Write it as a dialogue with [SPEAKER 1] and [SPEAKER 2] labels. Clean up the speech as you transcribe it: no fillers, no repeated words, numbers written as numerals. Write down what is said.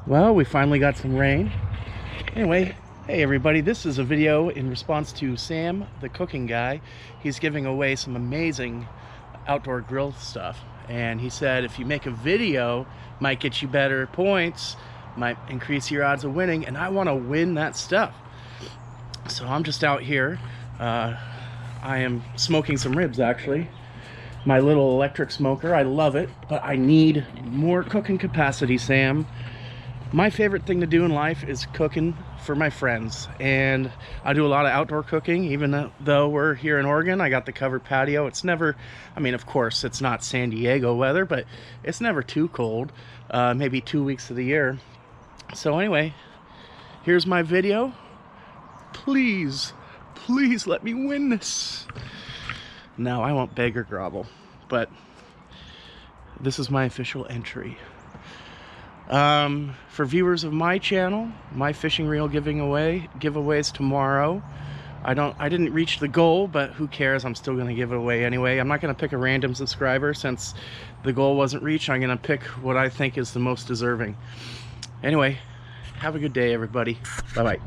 [SPEAKER 1] Well, we finally got some rain. Anyway, hey everybody, this is a video in response to Sam, the cooking guy. He's giving away some amazing outdoor grill stuff. And he said if you make a video, might get you better points, might increase your odds of winning, and I want to win that stuff. So I'm just out here. I am smoking some ribs, actually. My little electric smoker, I love it, but I need more cooking capacity, Sam. My favorite thing to do in life is cooking for my friends, and I do a lot of outdoor cooking. Even though we're here in Oregon, I got the covered patio. It's never, I mean, of course it's not San Diego weather, but it's never too cold, maybe 2 weeks of the year. So anyway, here's my video. Please let me win this. No, I won't beg or grovel, but this is my official entry. For viewers of my channel, my fishing reel giveaways tomorrow. I didn't reach the goal, but who cares? I'm still going to give it away anyway. I'm not going to pick a random subscriber since the goal wasn't reached. I'm going to pick what I think is the most deserving. Anyway, have a good day, everybody. Bye-bye.